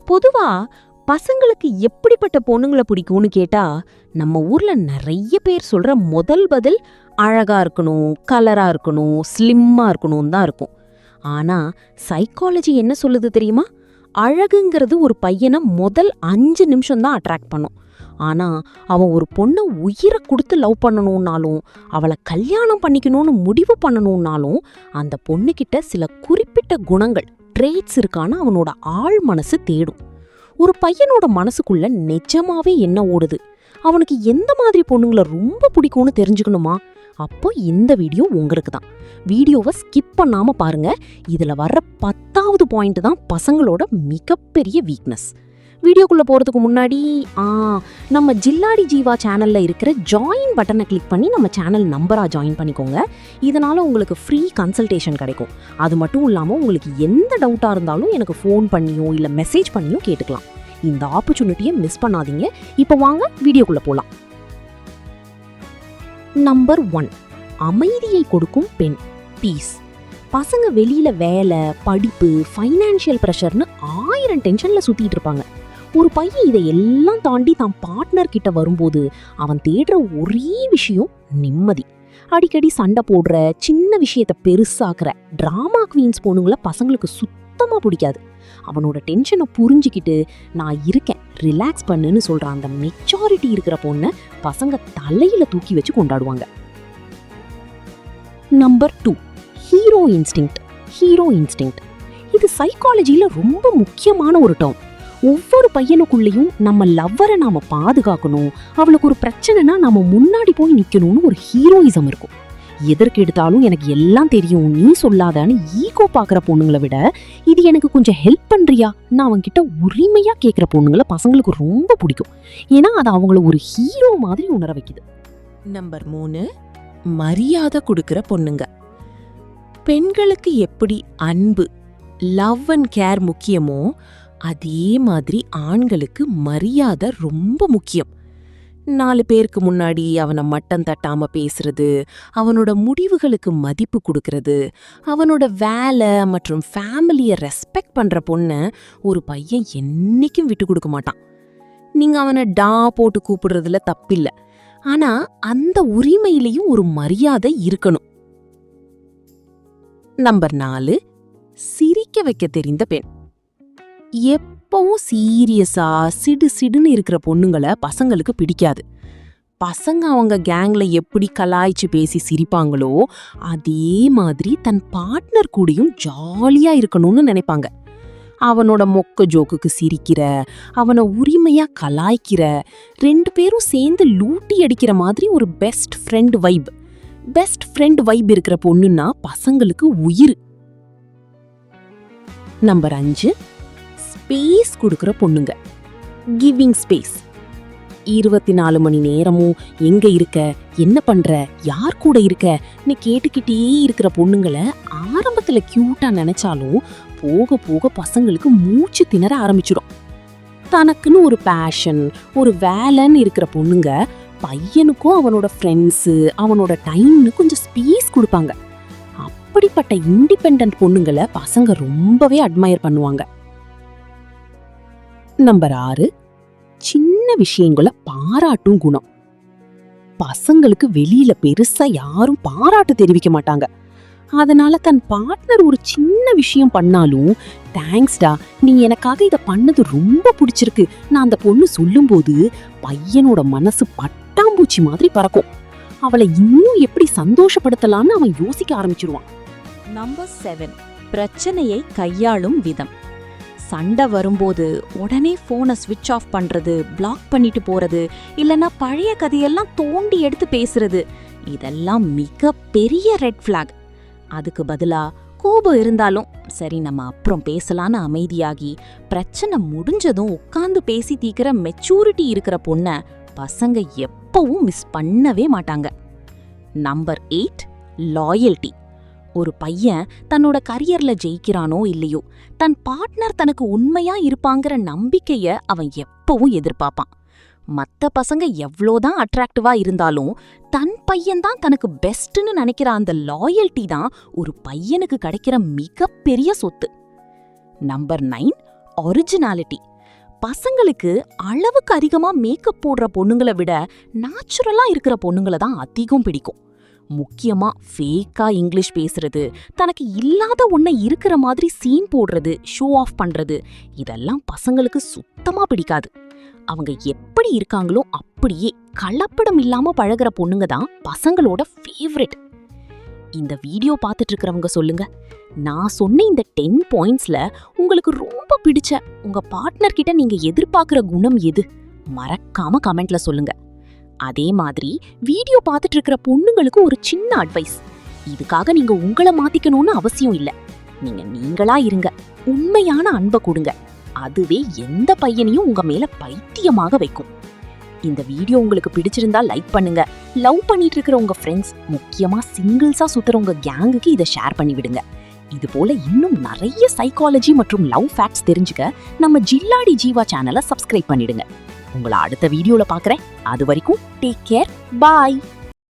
பொதுவா பசங்களுக்கு எப்படிப்பட்ட பொண்ணுங்கள பிடிக்கும்னு கேட்டா, நம்ம ஊர்ல நெறைய பேர் சொல்ற முதல் பதில் அழகா இருக்கணும், கலரா இருக்கணும், ஸ்லிம்மா இருக்கணும்னு தான் இருக்கும். ஆனா, சைக்காலஜி என்ன சொல்லுது தெரியுமா? அழகுங்கிறது ஒரு பையன முதல் 5 நிமிஷம் தான் அட்ராக்ட் பண்ணும். ஆனா, அவன் ஒரு பொண்ண உயிர குடுத்து லவ் பண்ணணும்னாலும், அவள கல்யாணம் பண்ணிக்கணும்னு முடிவு பண்ணணும்னாலும், அந்த பொண்ணுகிட்ட சில குறிப்பிட்ட குணங்கள், ட்ரேட்ஸ் இருக்கான்னு அவனோட ஆழ் மனசு தேடும். ஒரு பையனோட மனசுக்குள்ள நிஜமாவே என்ன ஓடுது, அவனுக்கு எந்த மாதிரி பொண்ணுங்கள ரொம்ப பிடிக்கும்னு தெரிஞ்சுக்கணுமா? அப்போ இந்த வீடியோ உங்களுக்கு தான். வீடியோவை ஸ்கிப் பண்ணாம பாருங்க. இதுல வர்ற 10வது பாயிண்ட் தான் பசங்களோட மிகப்பெரிய வீக்னஸ். வீடியோக்குள்ள போறதுக்கு முன்னாடி நம்ம ஜில்லாடி ஜீவா சேனல்ல இருக்கிற ஜாயின் பட்டனை கிளிக் பண்ணி நம்ம சேனல் நம்பரா ஜாயின் பண்ணிக்கோங்க. இதனால உங்களுக்கு ஃப்ரீ கன்சல்டேஷன் கிடைக்கும். அது மட்டும் இல்லாம உங்களுக்கு எந்த டவுட்டா இருந்தாலும் எனக்கு ஃபோன் பண்ணியோ இல்ல மெசேஜ் பண்ணியோ கேட்டுக்கலாம். இந்த ஆப்பர்ச்சுனிட்டியை மிஸ் பண்ணாதீங்க. இப்போ வாங்க வீடியோக்குள்ள போலாம். நம்பர் 1, அமைதியை கொடுக்கும் பெண், பீஸ். பசங்க வெளியில வேலை, படிப்பு, ஃபைனான்ஷியல் ப்ரெஷர்னு 1000 டென்ஷன்ல சுத்திட்டு இருப்பாங்க. ஒரு பையன் இதை எல்லாம் தாண்டி தான் பார்ட்னர் கிட்ட வரும்போது அவன் தேடுற ஒரே விஷயம் நிம்மதி. அடிக்கடி சண்டை போடுற, சின்ன விஷயத்த பெருசாக்குற டிராமா குவீன்ஸ் பொண்ணுங்கள பசங்களுக்கு சுத்தமா பிடிக்காது. அவனோட டென்ஷனை புரிஞ்சுக்கிட்டு நான் இருக்கேன், ரிலாக்ஸ் பண்ணுன்னு சொல்ற அந்த மெச்சாரிட்டி இருக்கிற பொண்ணை பசங்க தலையில தூக்கி வச்சு கொண்டாடுவாங்க. Number 2, hero instinct. Hero instinct இது சைக்காலஜியில ரொம்ப முக்கியமான ஒரு டேர்ம். ஒவ்வொரு பையனுக்குள்ளேயும் நம்ம லவ்வரை நாம பாதுகாக்கணும், அவளுக்கு ஒரு பிரச்சனைனா நாம முன்னாடி போய் நிக்கணும்னு ஒரு ஹீரோயிசம் இருக்கும். எதற்கு எடுத்தாலும் எனக்கு எல்லாம் தெரியும், நீ சொல்லாதான்னு ஈகோ பாக்குற பொண்ணுங்களை விட இது எனக்கு கொஞ்சம் ஹெல்ப் பண்றியா நான் அவன்கிட்ட உரிமையா கேட்கிற பொண்ணுங்களை பசங்களுக்கு ரொம்ப பிடிக்கும். ஏன்னா அது அவங்கள ஒரு ஹீரோ மாதிரி உணர வைக்குது. நம்பர் 3, மரியாதை கொடுக்கிற பொண்ணுங்க. பெண்களுக்கு எப்படி அன்பு, லவ் அண்ட் கேர் முக்கியமோ அதே மாதிரி ஆண்களுக்கு மரியாதை ரொம்ப முக்கியம். 4 பேருக்கு முன்னாடி அவனை மட்டம் தட்டாம பேசுறது, அவனோட முடிவுகளுக்கு மதிப்பு கொடுக்கறது, அவனோட வேலை மற்றும் ஃபேமிலியை ரெஸ்பெக்ட் பண்ற பொண்ண ஒரு பையன் என்னைக்கும் விட்டு கொடுக்க மாட்டான். நீங்க அவனை டா போட்டு கூப்பிடுறதுல தப்பில்லை, ஆனா அந்த உரிமையிலையும் ஒரு மரியாதை இருக்கணும். நம்பர் 4, சிரிக்க வைக்க தெரிந்த பெண். எப்பவும் சீரியஸா சிடு சிடுன்னு இருக்கிற பொண்ணுங்களை பசங்களுக்கு பிடிக்காது. பசங்க அவங்க கேங்ல எப்படி கலாய்ச்சி பேசி சிரிப்பாங்களோ அதே மாதிரி தன் பார்ட்னர் கூடயும் ஜாலியா இருக்கணும்னு நினைப்பாங்க. அவனோட மொக்க ஜோக்குக்கு சிரிக்கிற, அவனை உரிமையா கலாய்க்கிற, 2 பேரும் சேர்ந்து லூட்டி அடிக்கிற மாதிரி ஒரு பெஸ்ட் ஃப்ரெண்ட் வைப் இருக்கிற பொண்ணுன்னா பசங்களுக்கு உயிர். நம்பர் 5, ஸ்பேஸ் கொடுக்கிற பொண்ணுங்க. Giving space. 24 மணி நேரமும் எங்க இருக்க, என்ன பண்ற, யார் கூட இருக்கன்னு கேட்டுக்கிட்டே இருக்கிற பொண்ணுங்களை ஆரம்பத்துல கியூட்டா நினைச்சாலும் போக போக பசங்களுக்கு மூச்சு திணற ஆரம்பிச்சிடும். தனக்குன்னு ஒரு பேஷன், ஒரு வேலைன்னு இருக்கிற பொண்ணுங்க பையனுக்கும் அவனோட ஃப்ரெண்ட்ஸு, அவனோட டைம்னு கொஞ்சம் ஸ்பேஸ் கொடுப்பாங்க. அப்படிப்பட்ட இண்டிபெண்டன்ட் பொண்ணுங்களை பசங்க ரொம்பவே அட்மையர் பண்ணுவாங்க. நம்பர் 6, சின்ன விஷயங்களை பாராட்டும் குணம். பசங்களுக்கு வெளியில பெருசா யாரும் பாராட்டு தெரிவிக்க மாட்டாங்க. அதனால தன் பார்ட்னர் ஒரு சின்ன விஷயம் பண்ணாலும் தேங்க்ஸ்டா, நீ எனக்காக இதை பண்ணது ரொம்ப பிடிச்சிருக்கு நான் அந்த பொண்ணு சொல்லும்போது பையனோட மனசு பட்டாம்பூச்சி மாதிரி பறக்கும். அவளை இன்னும் எப்படி சந்தோஷப்படுத்தலாம்னு அவன் யோசிக்க ஆரம்பிச்சிருவான். நம்பர் 7, பிரச்சனையை கையாளும் விதம். சண்டை வரும்போது உடனே போனை ஸ்விட்ச் ஆஃப் பண்றது, பிளாக் பண்ணிட்டு போறது, இல்லனா பழைய கதையெல்லாம் தோண்டி எடுத்து பேசுறது, இதெல்லாம் மிக பெரிய ரெட் ஃபிளாக். அதுக்கு பதிலா கோபம் இருந்தாலும் சரி நம்ம அப்புறம் பேசலான்னு அமைதியாகி பிரச்சனை முடிஞ்சதும் உட்கார்ந்து பேசி தீக்கிற மெச்சூரிட்டி இருக்கிற பொண்ண பசங்க எப்பவும் மிஸ் பண்ணவே மாட்டாங்க. Number 8, loyalty. ஒரு பையன் தன்னோட கரியர்ல ஜெயிக்கிறானோ இல்லையோ, தன் பார்ட்னர் தனக்கு உண்மையா இருப்பாங்கிற நம்பிக்கைய அவன் எப்பவும் எதிர்பார்ப்பான். மத்த பசங்க எவ்வளோதான் அட்ராக்டிவா இருந்தாலும் தன் பையன்தான் தனக்கு பெஸ்ட்னு நினைக்கிற அந்த லாயல்டி தான் ஒரு பையனுக்கு கிடைக்கிற மிகப்பெரிய சொத்து. Number 9, originality. பசங்களுக்கு அளவுக்கு அதிகமா மேக்கப் போடுற பொண்ணுங்களை விட நேச்சுரலா இருக்கிற பொண்ணுங்களை தான் அதிகம் பிடிக்கும். முக்கியமா ஃபேக்கா இங்கிலீஷ் பேசுறது, தனக்கு இல்லாத ஒன்றை இருக்கிற மாதிரி சீன் போடுறது, ஷோ ஆஃப் பண்றது, இதெல்லாம் பசங்களுக்கு சுத்தமா பிடிக்காது. அவங்க எப்படி இருக்காங்களோ அப்படியே கலப்படம் இல்லாம பழகுற பொண்ணுங்க தான் பசங்களோட ஃபேவரெட். இந்த வீடியோ பார்த்துட்டு இருக்கிறவங்க சொல்லுங்க, நான் சொன்ன இந்த 10 பாயிண்ட்ஸ்ல உங்களுக்கு ரொம்ப பிடிச்ச உங்க பார்ட்னர் கிட்ட நீங்க எதிர்பார்க்கிற குணம் எது? மறக்காம கமெண்ட்ல சொல்லுங்க. அதே மாதிரி வீடியோ பார்த்துட்டு இருக்கிற பொண்ணுங்களுக்கு ஒரு சின்ன அட்வைஸ். இதுக்காக நீங்க உங்களை மாத்திக்கணும்னு அவசியம் இல்ல. நீங்க நீங்களா இருங்க, உண்மையான அன்பை கொடுங்க. அதுவே எந்த பையனையும் உங்க மேல பைத்தியமாக வைக்கும். இந்த வீடியோ உங்களுக்கு பிடிச்சிருந்தா லைக் பண்ணுங்க. லவ் பண்ணிட்டு இருக்கிற உங்க ஃப்ரெண்ட்ஸ், முக்கியமா சிங்கிள்ஸா சுத்துற உங்க கேங்குக்கு இதை ஷேர் பண்ணி விடுங்க. இது போல இன்னும் நிறைய சைக்காலஜி மற்றும் லவ் ஃபேக்ட்ஸ் தெரிஞ்சுக்க நம்ம ஜில்லாடி ஜீவா சேனலை சப்ஸ்கிரைப் பண்ணிடுங்க. உங்களை அடுத்த வீடியோல பார்க்கறேன். அது வரைக்கும் டேக் கேர், பாய்.